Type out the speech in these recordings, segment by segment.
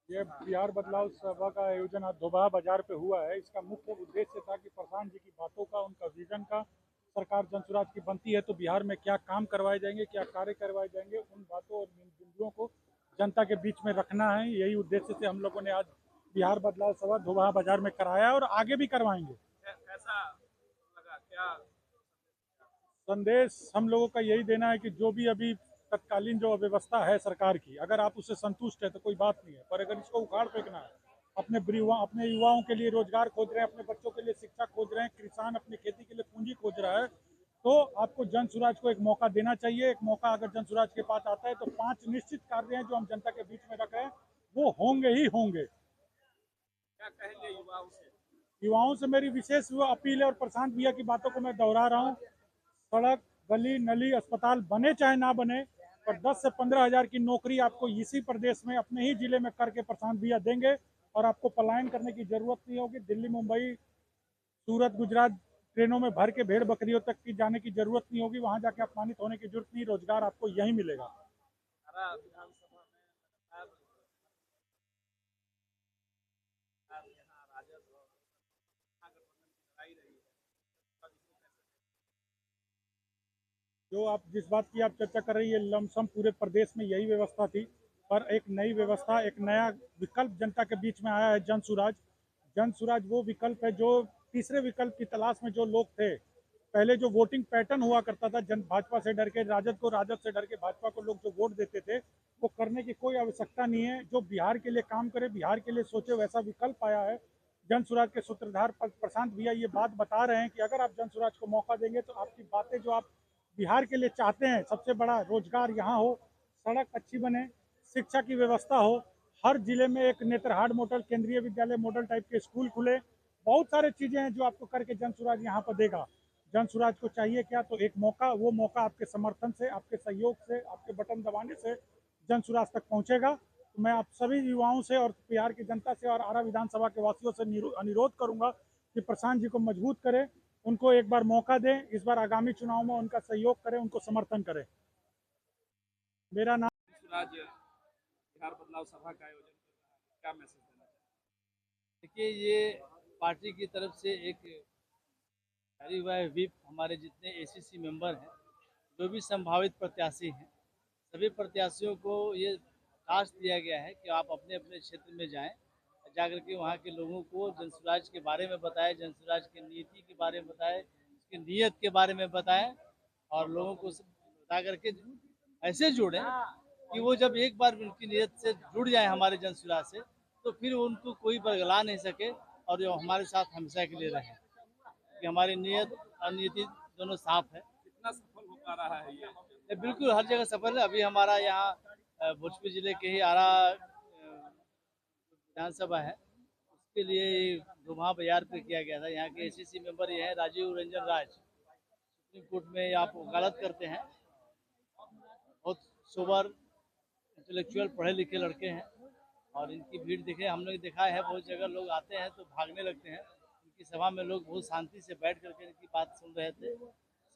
ये बिहार बदलाव सभा का आयोजन आज धोबाहा बाजार पे हुआ है। इसका मुख्य उद्देश्य था कि प्रधान जी की बातों का, उनका विजन का, सरकार जनसुराज की बनती है तो बिहार में क्या काम करवाए जाएंगे, क्या कार्य करवाए जाएंगे, उन बातों और बिंदुओं को जनता के बीच में रखना है। यही उद्देश्य से हम लोगों ने आज बिहार बदलाव सभा धोबाहा बाजार में कराया और आगे भी करवाएंगे। कैसा लगा क्या? संदेश हम लोगों का यही देना है कि जो भी अभी तत्कालीन जो व्यवस्था है सरकार की, अगर आप उससे संतुष्ट है तो कोई बात नहीं है, पर अगर इसको उखाड़ फेंकना है, अपने युवाओं के लिए रोजगार खोज रहे हैं, अपने बच्चों के लिए शिक्षा खोज रहे हैं, किसान अपनी खेती के लिए पूंजी खोज रहा है, तो आपको जन सुराज को एक मौका देना चाहिए। एक मौका अगर जन सुराज के पास आता है तो 5 निश्चित कार्य हैं जो हम जनता के बीच में रख रहे हैं, वो होंगे ही होंगे। क्या कहेंगे युवाओं से? युवाओं से मेरी विशेष अपील है और प्रशांत भैया की बातों को मैं दोहरा रहा हूँ। सड़क, गली नली, अस्पताल बने चाहे ना बने, पर 10 से 15 हज़ार की नौकरी आपको इसी प्रदेश में अपने ही जिले में करके प्रशांत भैया देंगे और आपको पलायन करने की जरूरत नहीं होगी। दिल्ली, मुंबई, सूरत, गुजरात ट्रेनों में भर के भेड़ बकरियों तक की जाने की जरूरत नहीं होगी। वहां जाके अपमानित होने की जरूरत नहीं, रोजगार आपको यहीं मिलेगा। हमारा विधानसभा में लगातार यहाँ राजद और महागठबंधन की लड़ाई रही है। और इसको कैसे? जो आप जिस बात की आप चर्चा कर रही है, लमसम पूरे प्रदेश में यही व्यवस्था थी, पर एक नई व्यवस्था, एक नया विकल्प जनता के बीच में आया है, जन सुराज। जन सुराज वो विकल्प है जो तीसरे विकल्प की तलाश में जो लोग थे। पहले जो वोटिंग पैटर्न हुआ करता था, जन भाजपा से डर के राजद को, राजद से डर के भाजपा को लोग जो वोट देते थे, वो करने की कोई आवश्यकता नहीं है। जो बिहार के लिए काम करे, बिहार के लिए सोचे, वैसा विकल्प आया है। जन सुराज के सूत्रधार प्रशांत भैया ये बात बता रहे हैं कि अगर आप जन सुराज को मौका देंगे तो आपकी बातें जो आप बिहार के लिए चाहते हैं, सबसे बड़ा रोजगार यहाँ हो, सड़क अच्छी बने, शिक्षा की व्यवस्था हो, हर जिले में एक नेत्रहाट मॉडल, केंद्रीय विद्यालय मॉडल टाइप के स्कूल खुले, बहुत सारी चीजें हैं जो आपको करके जन सुराज यहाँ पर देगा। जन सुराज को चाहिए क्या? तो एक मौका, वो मौका आपके समर्थन से, आपके सहयोग से, आपके बटन दबाने से जन सुराज तक पहुंचेगा। तो मैं आप सभी युवाओं से और बिहार की जनता से और आरा विधानसभा के वासियों से अनुरोध करूंगा कि प्रशांत जी को मजबूत करें, उनको एक बार मौका दें, इस बार आगामी चुनाव में उनका सहयोग करें, उनको समर्थन करें। मेरा नाम स्वराज बिहार बदलाव सभा का आयोजन कर रहा है, क्या मैसेज देना चाहते देखिए, ये पार्टी की तरफ से एक जारी हुआ है व्हिप। हमारे जितने एसीसी मेंबर हैं, जो भी संभावित प्रत्याशी हैं, सभी प्रत्याशियों को ये टास्क दिया गया है कि आप अपने अपने क्षेत्र में जाएं, जाकर के वहाँ के लोगों को जनसुराज के बारे में बताएं, जनसुराज की नीति के बारे में बताएं, उसकी नीयत के बारे में बताएं, और लोगों को बता करके ऐसे जोड़ें कि वो जब एक बार उनकी नीयत से जुड़ जाए हमारे जनसुराज से, तो फिर उनको कोई बरगला नहीं सके और जो हमारे साथ हमेशा के लिए रहे, कि हमारी नीयत और नीति दोनों साफ है। हैं? कितना सफल हो पा रहा है ये? बिल्कुल हर जगह सफल है। अभी हमारा यहाँ भोजपुर जिले के ही आरा विधानसभा है, उसके लिए धुमा बाजार पे किया गया था। यहाँ के एसीसी मेंबर ये हैं राजीव रंजन राज, सुप्रीम कोर्ट में आप वकालत करते हैं, बहुत सोबर इंटेलेक्चुअल पढ़े लिखे लड़के हैं, और इनकी भीड़ देखे, हम लोग देखा है बहुत जगह लोग आते हैं तो भागने लगते हैं। इनकी सभा में लोग बहुत शांति से बैठ करके इनकी बात सुन रहे थे,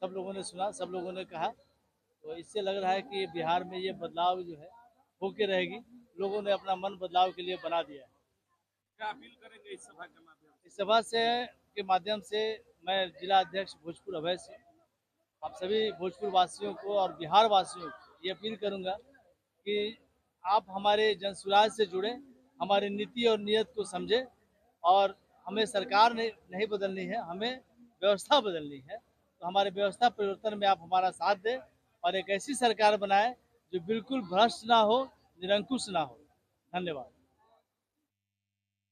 सब लोगों ने सुना, सब लोगों ने कहा। तो इससे लग रहा है कि बिहार में ये बदलाव जो है होके रहेगी। लोगों ने अपना मन बदलाव के लिए बना दिया है। क्या अपील करेंगे इस सभा के माध्यम से? इस सभा से के माध्यम से मैं जिला अध्यक्ष भोजपुर अभय सिंह आप सभी भोजपुर वासियों को और बिहार वासियों को ये अपील करूंगा कि आप हमारे जनसुराज से जुड़े, हमारी नीति और नियत को समझे, और हमें सरकार नहीं बदलनी है, हमें व्यवस्था बदलनी है। तो हमारे व्यवस्था परिवर्तन में आप हमारा साथ दें और एक ऐसी सरकार बनाए जो बिल्कुल भ्रष्ट ना हो, निरंकुश ना हो। धन्यवाद।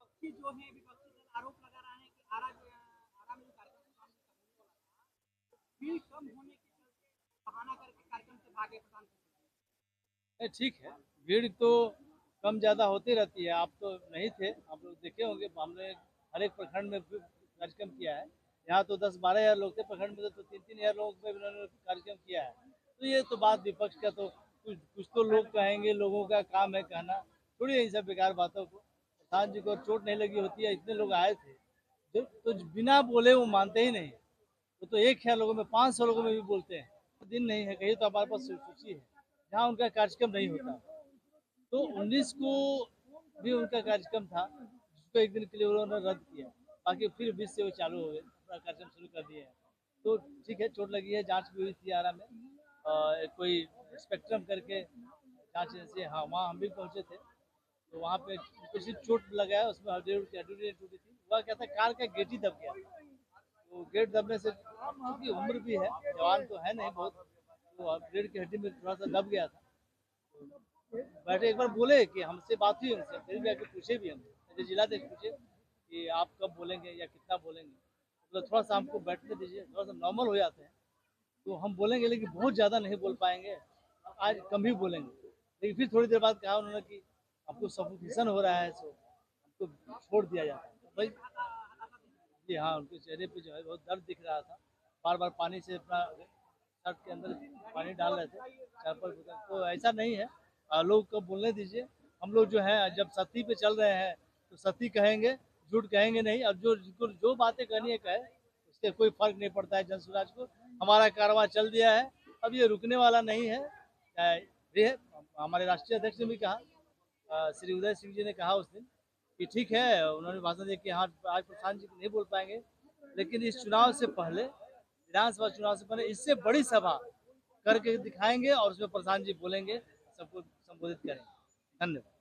विपक्षी जो है, विपक्षी दल आरोप लगा रहा है कि आरा में जो कार्यक्रम का होने वाला था, भीड़ कम होने के चलते बहाना करके कार्यक्रम से भागे प्रधान। ठीक है, भीड़ तो कम ज़्यादा होती रहती है। आप तो नहीं थे, आप लोग देखे होंगे, हमने हर एक प्रखंड में कार्यक्रम किया है। यहाँ तो 10-12 हज़ार लोग थे, प्रखंड में तो 3-3 हज़ार लोग पे उन्होंने कार्यक्रम किया है। तो ये तो बात विपक्ष का, तो कुछ कुछ तो लोग कहेंगे, लोगों का काम है कहना, थोड़ी इन सब बेकार बातों को। प्रधान जी को चोट नहीं लगी होती है, इतने लोग आए थे जो तो बिना बोले वो मानते ही नहीं। वो तो 1,000 लोगों में, 500 लोगों में भी बोलते हैं। दिन नहीं है, कहीं तो हमारे पास सूची है जहाँ उनका कार्यक्रम नहीं होता। तो 19 को भी उनका कार्यक्रम था, जिसको एक दिन के लिए उन्होंने रद्द किया। बाकी फिर 20 से वो चालू हो गए, अपना कार्यक्रम शुरू कर दिए हैं। तो ठीक है, चोट लगी है, जांच भी हुई थी आरा में। कोई स्पेक्ट्रम करके जांच एजेंसी, हाँ वहाँ हम भी पहुँचे थे। तो वहाँ पे उनको सिर्फ चोट लगा है, उसमें हड्डी टूटी थी। हुआ क्या था, कार का गेट ही दब गया। तो गेट दबने से उनकी उम्र भी है, जवान तो है नहीं बहुत, तो रीढ़ की हड्डी में थोड़ा सा दब गया था। तो बैठे एक बार बोले कि हमसे बात हुई उनसे, फिर भी आके पूछे भी हम, जैसे जिलाध्यक्ष पूछे कि आप कब बोलेंगे या कितना बोलेंगे। मतलब थोड़ा सा हमको बैठने दीजिए, थोड़ा सा नॉर्मल हो जाते हैं तो हम बोलेंगे, लेकिन बहुत ज़्यादा नहीं बोल पाएंगे, आज कम ही बोलेंगे। लेकिन फिर थोड़ी देर बाद कहा उन्होंने कि आपको सफोकेशन हो रहा है, सो हमको छोड़ दिया जाता है। तो भाई जी हाँ, उनके चेहरे पे जो है बहुत दर्द दिख रहा था। बार बार पानी से अपना शर्ट के अंदर पानी डाल रहे थे, 4-5 बोतल। तो ऐसा नहीं है, लोग को बोलने दीजिए। हम लोग जो है जब सत्ती पे चल रहे हैं तो सत्ती कहेंगे, झूठ कहेंगे नहीं। अब जो जिनको जो बातें कहनी है कहे, उससे कोई फर्क नहीं पड़ता है जनसुराज को। हमारा कारवां चल दिया है, अब ये रुकने वाला नहीं है। ये हमारे राष्ट्रीय अध्यक्ष ने भी कहा, श्री उदय सिंह जी ने कहा उस दिन कि ठीक है, उन्होंने भाषण दिया कि हाँ आज प्रधान जी नहीं बोल पाएंगे, लेकिन इस चुनाव से पहले, विधानसभा चुनाव से पहले इससे बड़ी सभा करके दिखाएंगे और उसमें प्रधान जी बोलेंगे, सबको संबोधित करेंगे। धन्यवाद।